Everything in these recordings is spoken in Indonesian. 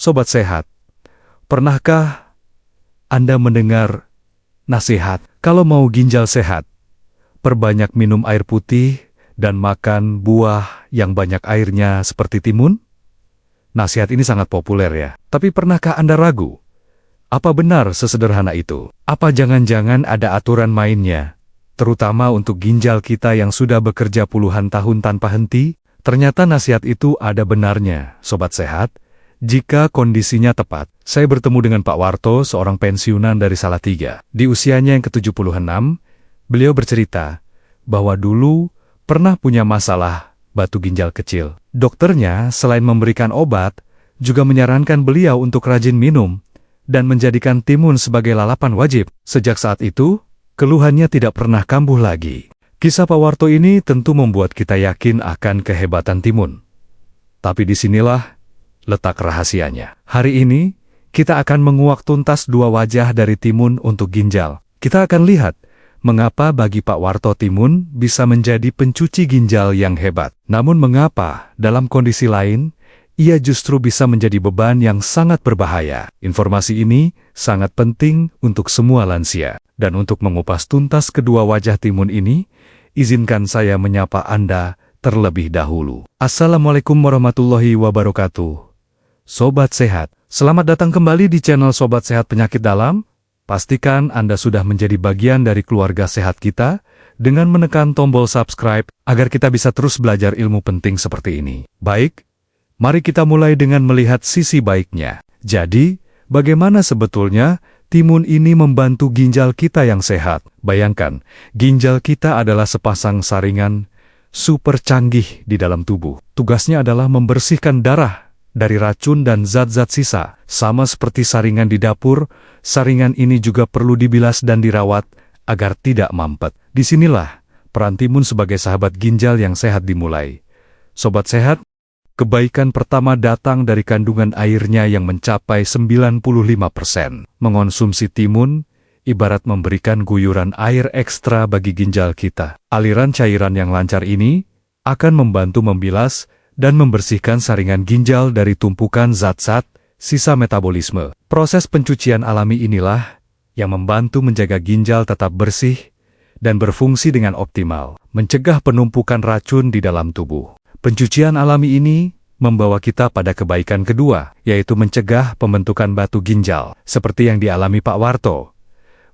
Sobat sehat, pernahkah Anda mendengar nasihat kalau mau ginjal sehat? Perbanyak minum air putih dan makan buah yang banyak airnya seperti timun? Nasihat ini sangat populer ya. Tapi pernahkah Anda ragu? Apa benar sesederhana itu? Apa jangan-jangan ada aturan mainnya? Terutama untuk ginjal kita yang sudah bekerja puluhan tahun tanpa henti? Ternyata nasihat itu ada benarnya, Sobat Sehat. Jika kondisinya tepat, saya bertemu dengan Pak Warto, seorang pensiunan dari Salatiga. Di usianya yang ke-76, beliau bercerita bahwa dulu pernah punya masalah batu ginjal kecil. Dokternya selain memberikan obat, juga menyarankan beliau untuk rajin minum dan menjadikan timun sebagai lalapan wajib. Sejak saat itu, keluhannya tidak pernah kambuh lagi. Kisah Pak Warto ini tentu membuat kita yakin akan kehebatan timun. Tapi disinilah letak rahasianya. Hari ini, kita akan menguak tuntas dua wajah dari timun untuk ginjal. Kita akan lihat mengapa bagi Pak Warto timun bisa menjadi pencuci ginjal yang hebat. Namun mengapa dalam kondisi lain, ia justru bisa menjadi beban yang sangat berbahaya. Informasi ini sangat penting untuk semua lansia. Dan untuk mengupas tuntas kedua wajah timun ini, izinkan saya menyapa Anda terlebih dahulu. Assalamualaikum warahmatullahi wabarakatuh. Sobat Sehat, selamat datang kembali di channel Sobat Sehat Penyakit Dalam. Pastikan Anda sudah menjadi bagian dari keluarga sehat kita dengan menekan tombol subscribe agar kita bisa terus belajar ilmu penting seperti ini. Baik, mari kita mulai dengan melihat sisi baiknya. Jadi, bagaimana sebetulnya timun ini membantu ginjal kita yang sehat? Bayangkan, ginjal kita adalah sepasang saringan super canggih di dalam tubuh. Tugasnya adalah membersihkan darah dari racun dan zat-zat sisa. Sama seperti saringan di dapur, saringan ini juga perlu dibilas dan dirawat agar tidak mampet. Disinilah peran timun sebagai sahabat ginjal yang sehat dimulai. Sobat Sehat, kebaikan pertama datang dari kandungan airnya yang mencapai 95%. Mengonsumsi timun ibarat memberikan guyuran air ekstra bagi ginjal kita. Aliran cairan yang lancar ini akan membantu membilas dan membersihkan saringan ginjal dari tumpukan zat-zat sisa metabolisme. Proses pencucian alami inilah yang membantu menjaga ginjal tetap bersih dan berfungsi dengan optimal, mencegah penumpukan racun di dalam tubuh. Pencucian alami ini membawa kita pada kebaikan kedua, yaitu mencegah pembentukan batu ginjal, seperti yang dialami Pak Warto.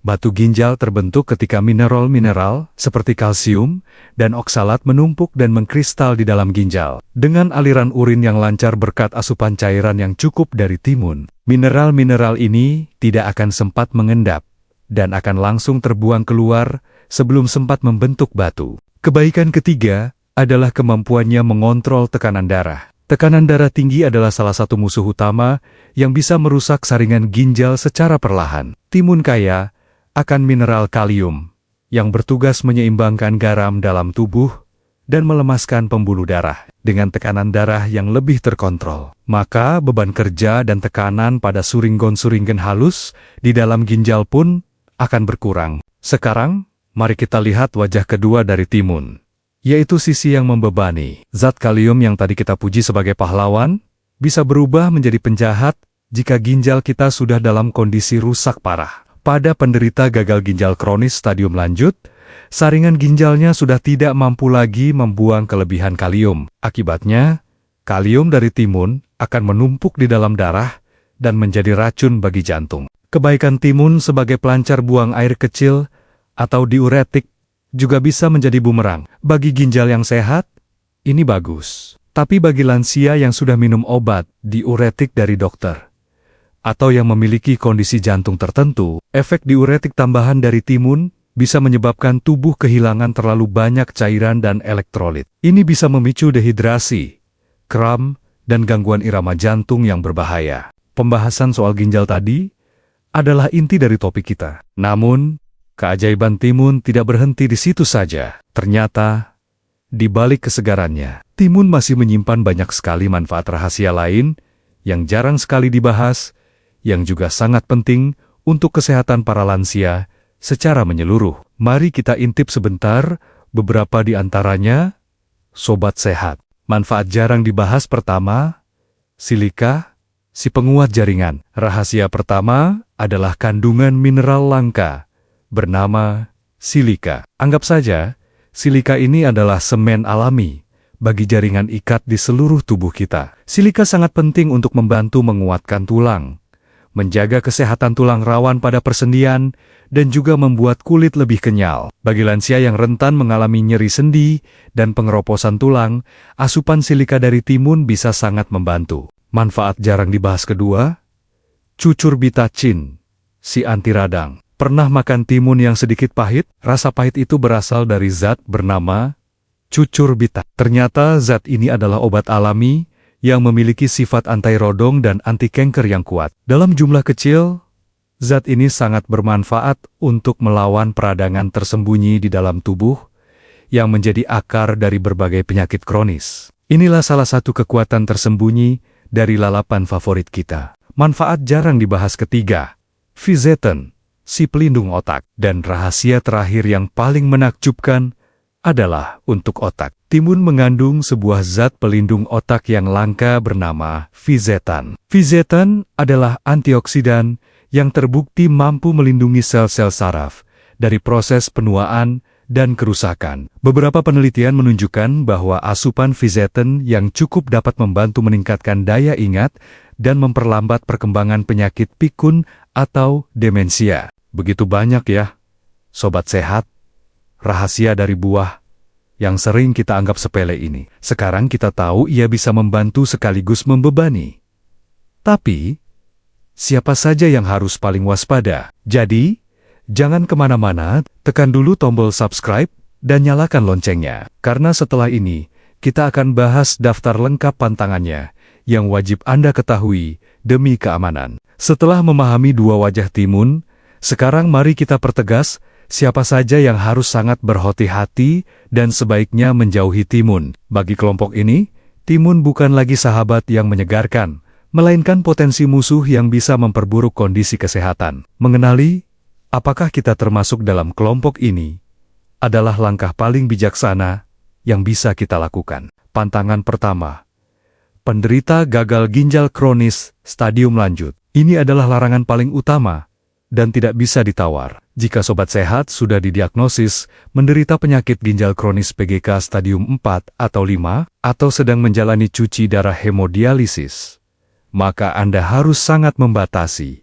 Batu ginjal terbentuk ketika mineral-mineral seperti kalsium dan oksalat menumpuk dan mengkristal di dalam ginjal. Dengan aliran urin yang lancar berkat asupan cairan yang cukup dari timun, mineral-mineral ini tidak akan sempat mengendap dan akan langsung terbuang keluar sebelum sempat membentuk batu. Kebaikan ketiga adalah kemampuannya mengontrol tekanan darah. Tekanan darah tinggi adalah salah satu musuh utama yang bisa merusak saringan ginjal secara perlahan. Timun kaya akan mineral kalium yang bertugas menyeimbangkan garam dalam tubuh dan melemaskan pembuluh darah. Dengan tekanan darah yang lebih terkontrol, maka beban kerja dan tekanan pada suringgon-suringgen halus di dalam ginjal pun akan berkurang. Sekarang, mari kita lihat wajah kedua dari timun, yaitu sisi yang membebani. Zat kalium yang tadi kita puji sebagai pahlawan, bisa berubah menjadi penjahat jika ginjal kita sudah dalam kondisi rusak parah. Pada penderita gagal ginjal kronis stadium lanjut, saringan ginjalnya sudah tidak mampu lagi membuang kelebihan kalium. Akibatnya, kalium dari timun akan menumpuk di dalam darah dan menjadi racun bagi jantung. Kebaikan timun sebagai pelancar buang air kecil atau diuretik juga bisa menjadi bumerang. Bagi ginjal yang sehat, ini bagus. Tapi bagi lansia yang sudah minum obat diuretik dari dokter, atau yang memiliki kondisi jantung tertentu, efek diuretik tambahan dari timun bisa menyebabkan tubuh kehilangan terlalu banyak cairan dan elektrolit. Ini bisa memicu dehidrasi, kram, dan gangguan irama jantung yang berbahaya. Pembahasan soal ginjal tadi adalah inti dari topik kita. Namun, keajaiban timun tidak berhenti di situ saja. Ternyata, di balik kesegarannya, timun masih menyimpan banyak sekali manfaat rahasia lain yang jarang sekali dibahas, yang juga sangat penting untuk kesehatan para lansia secara menyeluruh. Mari kita intip sebentar beberapa di antaranya. Sobat Sehat, manfaat jarang dibahas pertama, silika si penguat jaringan. Rahasia pertama adalah kandungan mineral langka bernama silika. Anggap saja, silika ini adalah semen alami bagi jaringan ikat di seluruh tubuh kita. Silika sangat penting untuk membantu menguatkan tulang, menjaga kesehatan tulang rawan pada persendian, dan juga membuat kulit lebih kenyal. Bagi lansia yang rentan mengalami nyeri sendi dan pengeroposan tulang, asupan silika dari timun bisa sangat membantu. Manfaat jarang dibahas kedua, cucurbitacin, si anti radang. Pernah makan timun yang sedikit pahit? Rasa pahit itu berasal dari zat bernama cucurbita. Ternyata zat ini adalah obat alami yang memiliki sifat anti-rodong dan anti-kanker yang kuat. Dalam jumlah kecil, zat ini sangat bermanfaat untuk melawan peradangan tersembunyi di dalam tubuh yang menjadi akar dari berbagai penyakit kronis. Inilah salah satu kekuatan tersembunyi dari lalapan favorit kita. Manfaat jarang dibahas ketiga, fizeton, si pelindung otak. Dan rahasia terakhir yang paling menakjubkan adalah untuk otak. Timun mengandung sebuah zat pelindung otak yang langka bernama fizetan. Fizetan adalah antioksidan yang terbukti mampu melindungi sel-sel saraf dari proses penuaan dan kerusakan. Beberapa penelitian menunjukkan bahwa asupan fizeton yang cukup dapat membantu meningkatkan daya ingat dan memperlambat perkembangan penyakit pikun atau demensia. Begitu banyak ya, sobat sehat, rahasia dari buah yang sering kita anggap sepele ini. Sekarang kita tahu ia bisa membantu sekaligus membebani. Tapi, siapa saja yang harus paling waspada? Jadi, jangan kemana-mana, tekan dulu tombol subscribe dan nyalakan loncengnya. Karena setelah ini, kita akan bahas daftar lengkap pantangannya yang wajib Anda ketahui demi keamanan. Setelah memahami dua wajah timun, sekarang mari kita pertegas siapa saja yang harus sangat berhati-hati dan sebaiknya menjauhi timun. Bagi kelompok ini, timun bukan lagi sahabat yang menyegarkan, melainkan potensi musuh yang bisa memperburuk kondisi kesehatan. Mengenali apakah kita termasuk dalam kelompok ini adalah langkah paling bijaksana yang bisa kita lakukan. Pantangan pertama, penderita gagal ginjal kronis stadium lanjut. Ini adalah larangan paling utama dan tidak bisa ditawar. Jika sobat sehat sudah didiagnosis menderita penyakit ginjal kronis PGK stadium 4 atau 5, atau sedang menjalani cuci darah hemodialisis, maka Anda harus sangat membatasi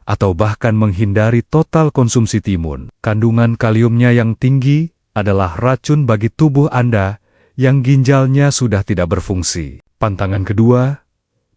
atau bahkan menghindari total konsumsi timun. Kandungan kaliumnya yang tinggi adalah racun bagi tubuh Anda yang ginjalnya sudah tidak berfungsi. Pantangan kedua,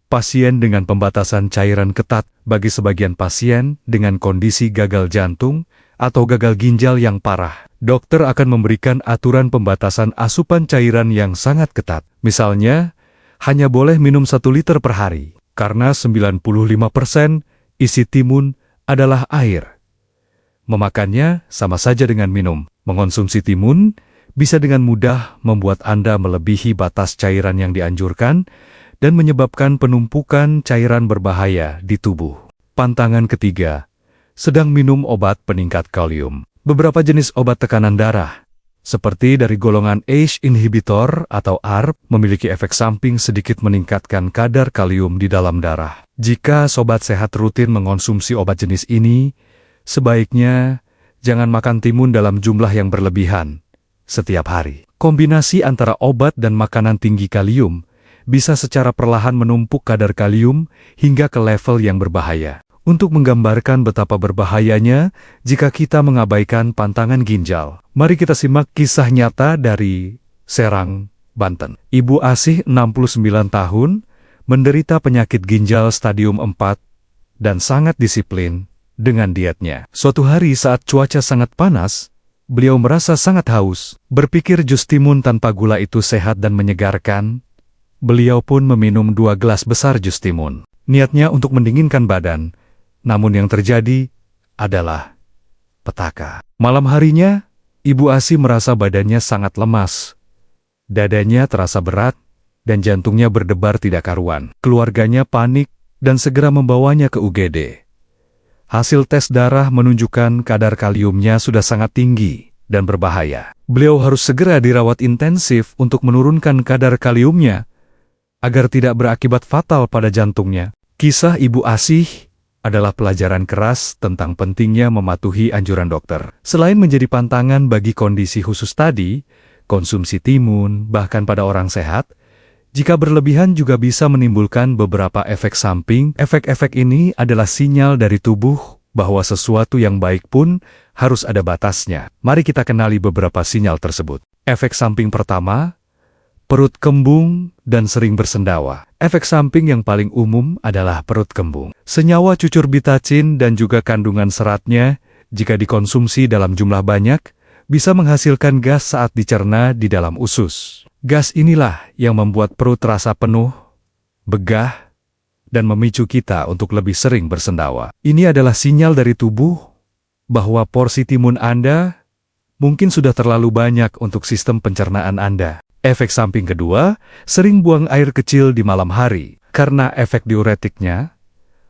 pasien dengan pembatasan cairan ketat. Bagi sebagian pasien dengan kondisi gagal jantung atau gagal ginjal yang parah, dokter akan memberikan aturan pembatasan asupan cairan yang sangat ketat. Misalnya, hanya boleh minum 1 liter per hari, karena 95% isi timun adalah air. Memakannya sama saja dengan minum. Mengonsumsi timun bisa dengan mudah membuat Anda melebihi batas cairan yang dianjurkan dan menyebabkan penumpukan cairan berbahaya di tubuh. Pantangan ketiga, sedang minum obat peningkat kalium. Beberapa jenis obat tekanan darah, seperti dari golongan ACE inhibitor atau ARB, memiliki efek samping sedikit meningkatkan kadar kalium di dalam darah. Jika sobat sehat rutin mengonsumsi obat jenis ini, sebaiknya jangan makan timun dalam jumlah yang berlebihan setiap hari. Kombinasi antara obat dan makanan tinggi kalium bisa secara perlahan menumpuk kadar kalium hingga ke level yang berbahaya. Untuk menggambarkan betapa berbahayanya jika kita mengabaikan pantangan ginjal, mari kita simak kisah nyata dari Serang, Banten. Ibu Asih 69 tahun, menderita penyakit ginjal stadium 4 dan sangat disiplin dengan dietnya. Suatu hari saat cuaca sangat panas, beliau merasa sangat haus. Berpikir jus timun tanpa gula itu sehat dan menyegarkan, beliau pun meminum 2 gelas besar jus timun. Niatnya untuk mendinginkan badan, namun yang terjadi adalah petaka. Malam harinya, Ibu Asih merasa badannya sangat lemas. Dadanya terasa berat, dan jantungnya berdebar tidak karuan. Keluarganya panik dan segera membawanya ke UGD. Hasil tes darah menunjukkan kadar kaliumnya sudah sangat tinggi dan berbahaya. Beliau harus segera dirawat intensif untuk menurunkan kadar kaliumnya, agar tidak berakibat fatal pada jantungnya. Kisah Ibu Asih adalah pelajaran keras tentang pentingnya mematuhi anjuran dokter. Selain menjadi pantangan bagi kondisi khusus tadi, konsumsi timun bahkan pada orang sehat, jika berlebihan juga bisa menimbulkan beberapa efek samping. Efek-efek ini adalah sinyal dari tubuh bahwa sesuatu yang baik pun harus ada batasnya. Mari kita kenali beberapa sinyal tersebut. Efek samping pertama, perut kembung dan sering bersendawa. Efek samping yang paling umum adalah perut kembung. Senyawa cucurbitacin dan juga kandungan seratnya, jika dikonsumsi dalam jumlah banyak, bisa menghasilkan gas saat dicerna di dalam usus. Gas inilah yang membuat perut terasa penuh, begah, dan memicu kita untuk lebih sering bersendawa. Ini adalah sinyal dari tubuh bahwa porsi timun Anda mungkin sudah terlalu banyak untuk sistem pencernaan Anda. Efek samping kedua, sering buang air kecil di malam hari. Karena efek diuretiknya,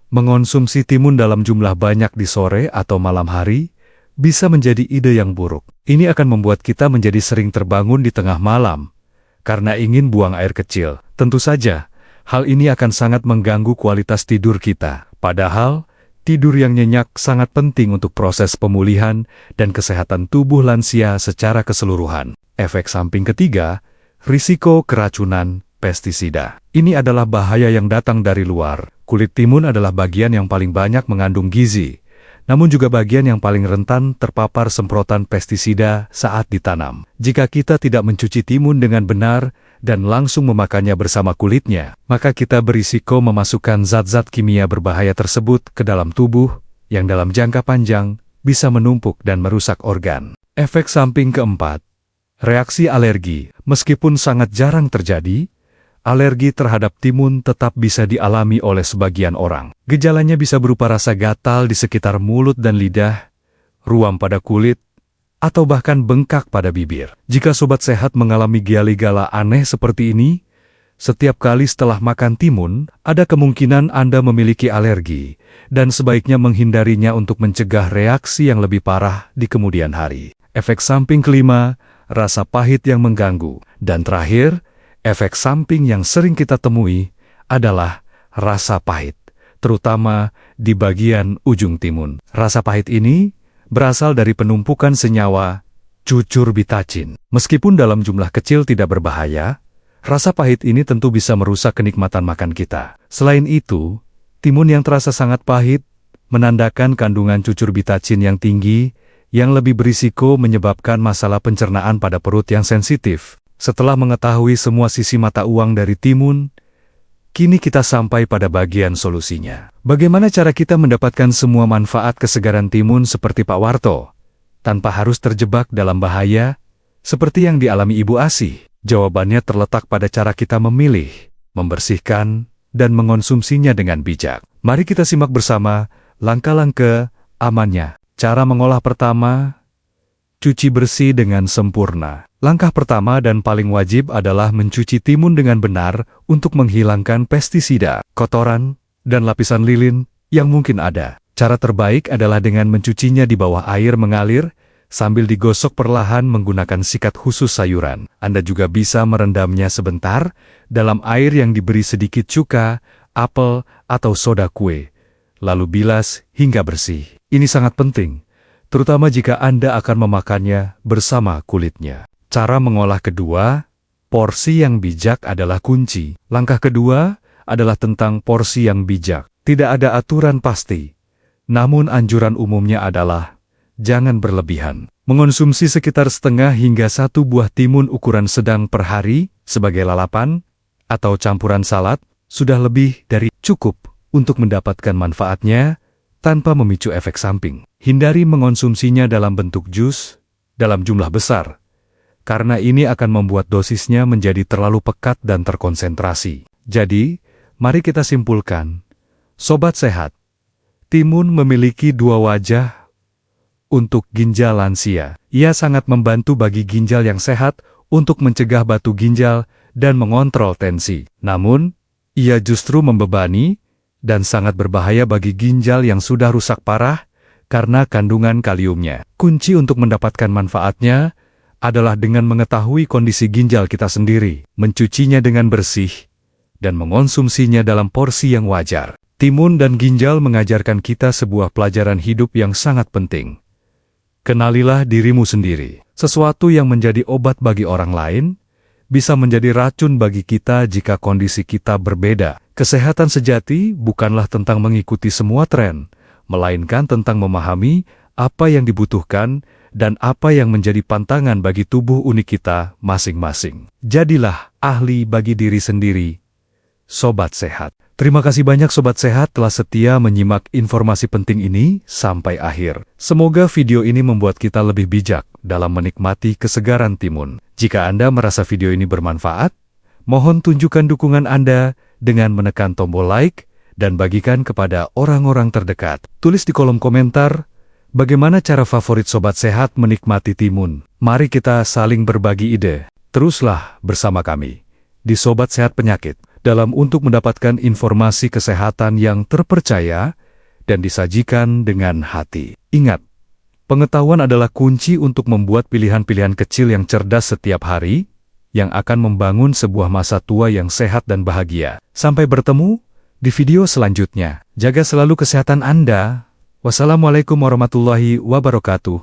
mengonsumsi timun dalam jumlah banyak di sore atau malam hari bisa menjadi ide yang buruk. Ini akan membuat kita menjadi sering terbangun di tengah malam karena ingin buang air kecil. Tentu saja, hal ini akan sangat mengganggu kualitas tidur kita. Padahal, tidur yang nyenyak sangat penting untuk proses pemulihan dan kesehatan tubuh lansia secara keseluruhan. Efek samping ketiga, risiko keracunan pestisida. Ini adalah bahaya yang datang dari luar. Kulit timun adalah bagian yang paling banyak mengandung gizi, namun juga bagian yang paling rentan terpapar semprotan pestisida saat ditanam. Jika kita tidak mencuci timun dengan benar dan langsung memakannya bersama kulitnya, maka kita berisiko memasukkan zat-zat kimia berbahaya tersebut ke dalam tubuh yang dalam jangka panjang bisa menumpuk dan merusak organ. Efek samping keempat, reaksi alergi. Meskipun sangat jarang terjadi, alergi terhadap timun tetap bisa dialami oleh sebagian orang. Gejalanya bisa berupa rasa gatal di sekitar mulut dan lidah, ruam pada kulit, atau bahkan bengkak pada bibir. Jika sobat sehat mengalami gejala aneh seperti ini, setiap kali setelah makan timun, ada kemungkinan Anda memiliki alergi, dan sebaiknya menghindarinya untuk mencegah reaksi yang lebih parah di kemudian hari. Efek samping kelima, rasa pahit yang mengganggu. Dan terakhir, efek samping yang sering kita temui adalah rasa pahit, terutama di bagian ujung timun. Rasa pahit ini berasal dari penumpukan senyawa cucurbitacin. Meskipun dalam jumlah kecil tidak berbahaya, rasa pahit ini tentu bisa merusak kenikmatan makan kita. Selain itu, timun yang terasa sangat pahit menandakan kandungan cucurbitacin yang tinggi, yang lebih berisiko menyebabkan masalah pencernaan pada perut yang sensitif. Setelah mengetahui semua sisi mata uang dari timun, kini kita sampai pada bagian solusinya. Bagaimana cara kita mendapatkan semua manfaat kesegaran timun seperti Pak Warto, tanpa harus terjebak dalam bahaya, seperti yang dialami Ibu Asih? Jawabannya terletak pada cara kita memilih, membersihkan, dan mengonsumsinya dengan bijak. Mari kita simak bersama langkah-langkah amannya. Cara mengolah pertama, cuci bersih dengan sempurna. Langkah pertama dan paling wajib adalah mencuci timun dengan benar untuk menghilangkan pestisida, kotoran, dan lapisan lilin yang mungkin ada. Cara terbaik adalah dengan mencucinya di bawah air mengalir sambil digosok perlahan menggunakan sikat khusus sayuran. Anda juga bisa merendamnya sebentar dalam air yang diberi sedikit cuka, apel, atau soda kue, lalu bilas hingga bersih. Ini sangat penting, terutama jika Anda akan memakannya bersama kulitnya. Cara mengolah kedua, porsi yang bijak adalah kunci. Langkah kedua adalah tentang porsi yang bijak. Tidak ada aturan pasti, namun anjuran umumnya adalah jangan berlebihan. Mengonsumsi sekitar setengah hingga 1 buah timun ukuran sedang per hari sebagai lalapan atau campuran salad sudah lebih dari cukup untuk mendapatkan manfaatnya tanpa memicu efek samping. Hindari mengonsumsinya dalam bentuk jus dalam jumlah besar, karena ini akan membuat dosisnya menjadi terlalu pekat dan terkonsentrasi. Jadi, mari kita simpulkan. Sobat sehat, timun memiliki 2 wajah untuk ginjal lansia. Ia sangat membantu bagi ginjal yang sehat untuk mencegah batu ginjal dan mengontrol tensi. Namun, ia justru membebani dan sangat berbahaya bagi ginjal yang sudah rusak parah karena kandungan kaliumnya. Kunci untuk mendapatkan manfaatnya adalah dengan mengetahui kondisi ginjal kita sendiri, mencucinya dengan bersih, dan mengonsumsinya dalam porsi yang wajar. Timun dan ginjal mengajarkan kita sebuah pelajaran hidup yang sangat penting. Kenalilah dirimu sendiri. Sesuatu yang menjadi obat bagi orang lain, bisa menjadi racun bagi kita jika kondisi kita berbeda. Kesehatan sejati bukanlah tentang mengikuti semua tren, melainkan tentang memahami apa yang dibutuhkan dan apa yang menjadi pantangan bagi tubuh unik kita masing-masing. Jadilah ahli bagi diri sendiri, Sobat Sehat. Terima kasih banyak Sobat Sehat telah setia menyimak informasi penting ini sampai akhir. Semoga video ini membuat kita lebih bijak dalam menikmati kesegaran timun. Jika Anda merasa video ini bermanfaat, mohon tunjukkan dukungan Anda dengan menekan tombol like dan bagikan kepada orang-orang terdekat. Tulis di kolom komentar, bagaimana cara favorit Sobat Sehat menikmati timun. Mari kita saling berbagi ide. Teruslah bersama kami di Sobat Sehat Penyakit untuk mendapatkan informasi kesehatan yang terpercaya dan disajikan dengan hati. Ingat, pengetahuan adalah kunci untuk membuat pilihan-pilihan kecil yang cerdas setiap hari, yang akan membangun sebuah masa tua yang sehat dan bahagia. Sampai bertemu di video selanjutnya. Jaga selalu kesehatan Anda. Wassalamualaikum warahmatullahi wabarakatuh.